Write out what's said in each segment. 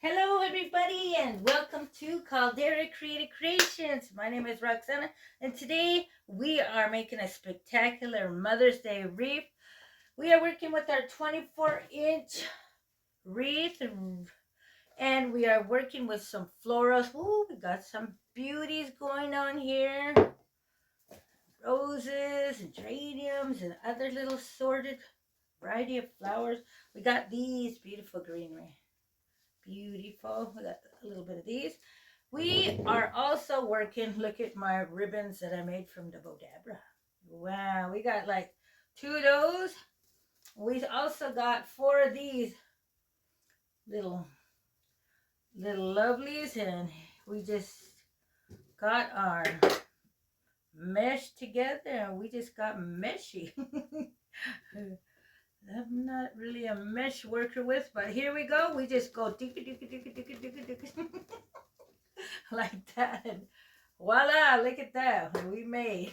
Hello, everybody, and welcome to Caldera Creative Creations. My name is Roxana, and today we are making a spectacular Mother's Day wreath. We are working with our 24-inch wreath, and we are working with some florals. Ooh, we got some beauties going on here. Roses and geraniums and other little sorted variety of flowers. We got these beautiful greenery. Beautiful. We got a little bit of these. We are also working. Look at my ribbons that I made from the Bodabra. Wow, we got like 2 of those. We also got 4 of these little lovelies, and we just got our mesh together, and we just got meshy. I'm not really a mesh worker with, but here we go. We just go like that. Voila, look at that. We made.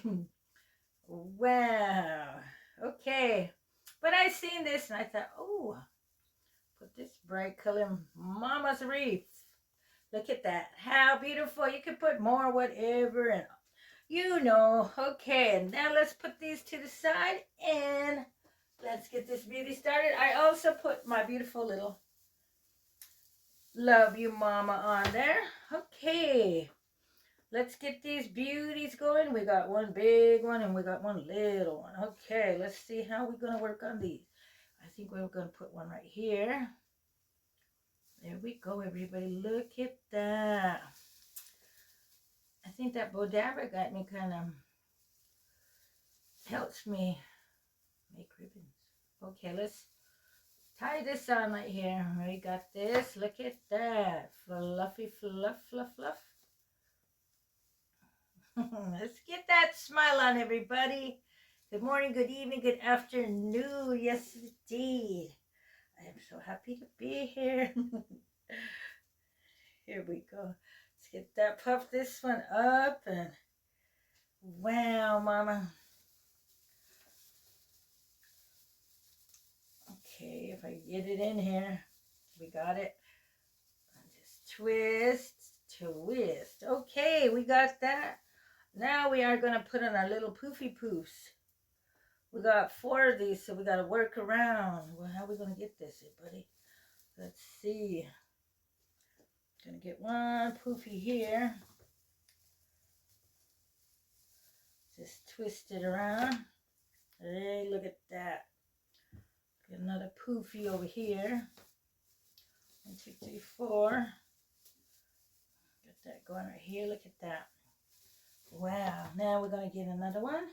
Wow. Okay. But I seen this and I thought, oh, put this bright color in Mama's wreath. Look at that. How beautiful. You can put more whatever and Okay, and now let's put these to the side and let's get this beauty started. I also put my beautiful little Love You Mama on there. Okay. Let's get these beauties going. We got one big one and we got one little one. Okay, let's see how we're going to work on these. I think we're going to put one right here. There we go, everybody. Look at that. I think that Bodabra got me kind of helps me make ribbons. Okay, let's tie this on right here. We got this. Look at that. Fluffy, fluff, fluff, fluff. Let's get that smile on, everybody. Good morning, good evening, good afternoon. Yes, indeed. I am so happy to be here. Here we go. Let's get that, puff this one up, and wow, Mama. Okay, if I get it in here, we got it. And just twist. Okay, we got that. Now we are going to put on our little poofy poofs. We got 4 of these, so we got to work around. Well, how are we going to get this, buddy? Let's see. Gonna get one poofy here. Just twist it around. Hey, look at that. Get another poofy over here. 1, 2, 3, 4. Get that going right here. Look at that. Wow. Now we're gonna get another one.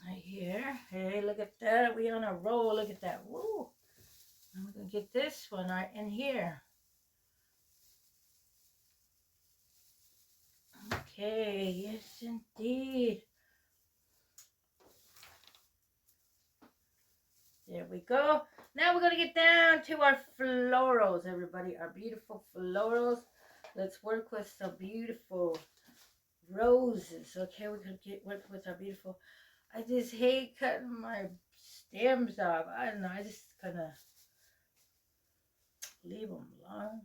Right here. Hey, look at that. We on a roll. Look at that. Woo. And we're gonna get this one right in here. Okay. Yes, indeed. There we go. Now we're going to get down to our florals, everybody. Our beautiful florals. Let's work with some beautiful roses. Okay, we're going to work with our beautiful. I just hate cutting my stems off. I don't know. I just kind of leave them alone.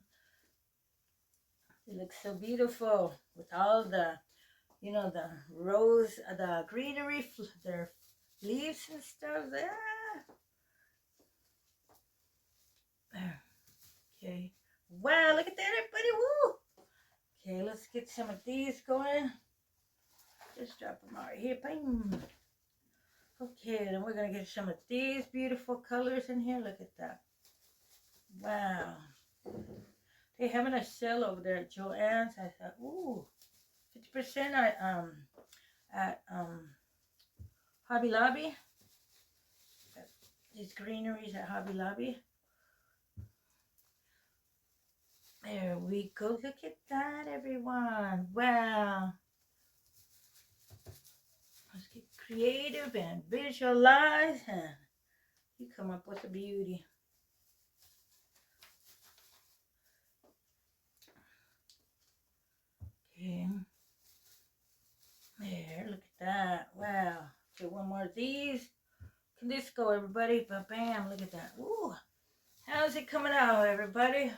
They look so beautiful with all the, the rose, the greenery, their leaves and stuff. Okay. Wow, look at that, everybody. Woo! Okay, let's get some of these going. Just drop them right here. Bang. Okay, then we're going to get some of these beautiful colors in here. Look at that. Wow. They're having a sale over there at Joann's. I thought, ooh, 50% at Hobby Lobby. These greeneries at Hobby Lobby. There we go. Look at that, everyone. Wow. Let's get creative and visualize, and you come up with a beauty. Okay. There, look at that. Wow. this go, everybody? Bam, look at that. Ooh, how's it coming out, everybody?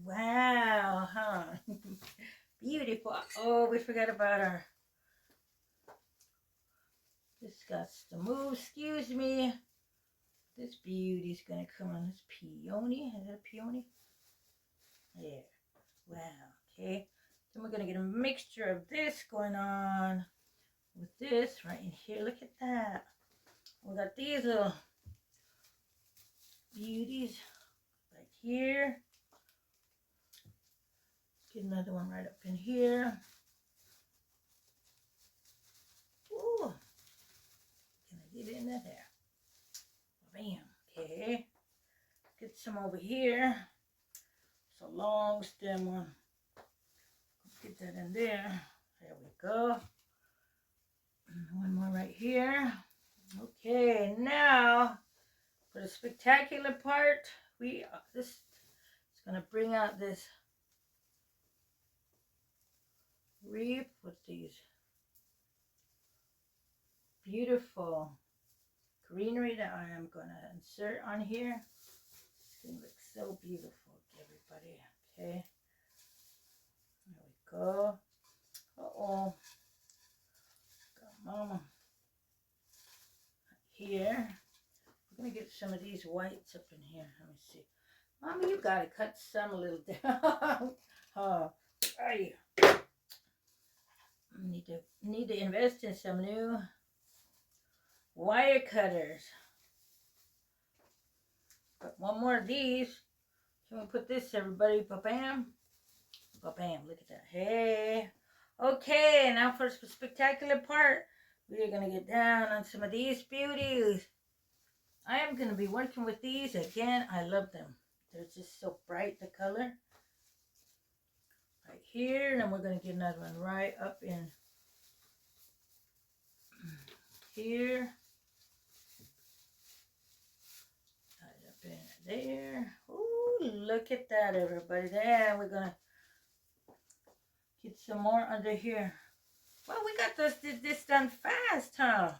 Wow, huh? Beautiful. Oh, we forgot about our discuss the move. Excuse me. This beauty's gonna come on. This peony. Is that a peony? Yeah. Wow. Okay. Then we're gonna get a mixture of this going on with this right in here. Look at that. We got these little beauties right here. Get another one right up in here. Ooh. Can I get in there? Bam. Okay. Get some over here. It's a long stem one. Get that in there. There we go. One more right here. Okay, now for the spectacular part, this is gonna bring out this wreath with these beautiful greenery that I am gonna insert on here. It's gonna look so beautiful, everybody. Okay, there we go. Uh-oh, got mama here. We're gonna get some of these whites up in here. Let me see. Mama, you gotta cut some a little down. Oh, I need to invest in some new wire cutters. Got one more of these. Can we put this, everybody? Ba-bam. Ba-bam. Look at that. Hey. Okay, now for the spectacular part, we are going to get down on some of these beauties. I am going to be working with these. Again, I love them. They're just so bright, the color. Right here. And then we're going to get another one right up in here. Right up in there. Ooh, look at that, everybody. There, we're going to get some more under here. Well, we got this done fast, huh?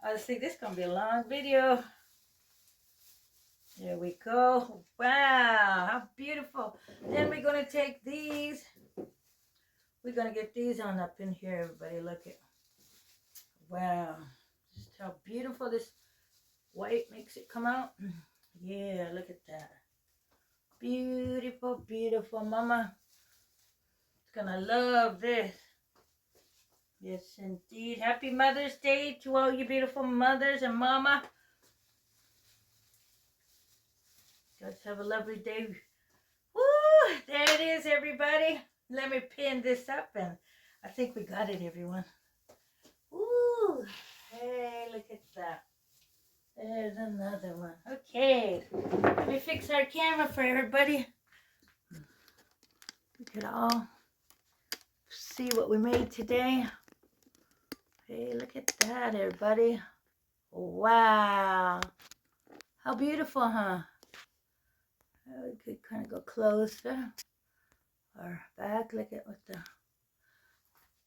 I think this is going to be a long video. There we go. Wow, how beautiful. Then we're going to take these. We're going to get these on up in here, everybody. Look at. Wow. Just how beautiful this white makes it come out. Yeah, look at that. Beautiful, beautiful, mama. It's going to love this. Yes, indeed. Happy Mother's Day to all you beautiful mothers and mama. Guys, have a lovely day. Woo! There it is, everybody. Let me pin this up, and I think we got it, everyone. Woo! Hey, look at that. There's another one. Okay. Let me fix our camera for everybody. We could all see what we made today. Hey, look at that, everybody. Wow. How beautiful, huh? We could kind of go closer. Or back, look at what the...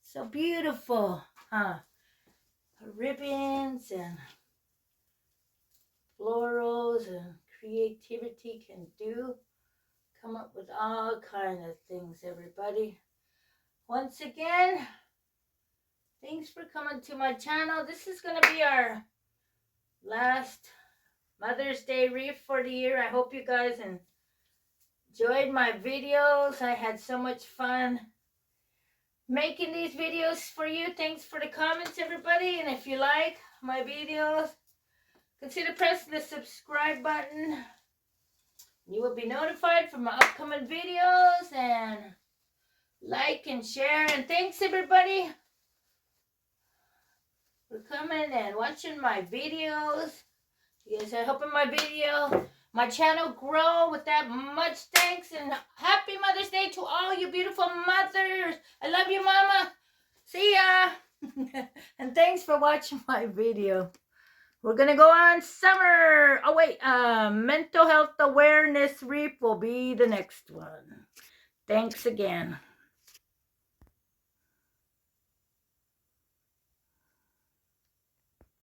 So beautiful, huh? Ribbons and florals and creativity can do. Come up with all kinds of things, everybody. Once again, thanks for coming to my channel. This is going to be our last Mother's Day wreath for the year. I hope you guys enjoyed my videos. I had so much fun making these videos for you. Thanks for the comments, everybody. And if you like my videos, consider pressing the subscribe button. You will be notified for my upcoming videos, and like and share. And thanks, everybody, for coming and watching my videos. You guys are helping my channel grow. With that, much thanks, and happy Mother's Day to all you beautiful mothers. I love you, mama. See ya. And thanks for watching my video. We're going to go on summer. Oh, wait. Mental health awareness wreath will be the next one. Thanks again.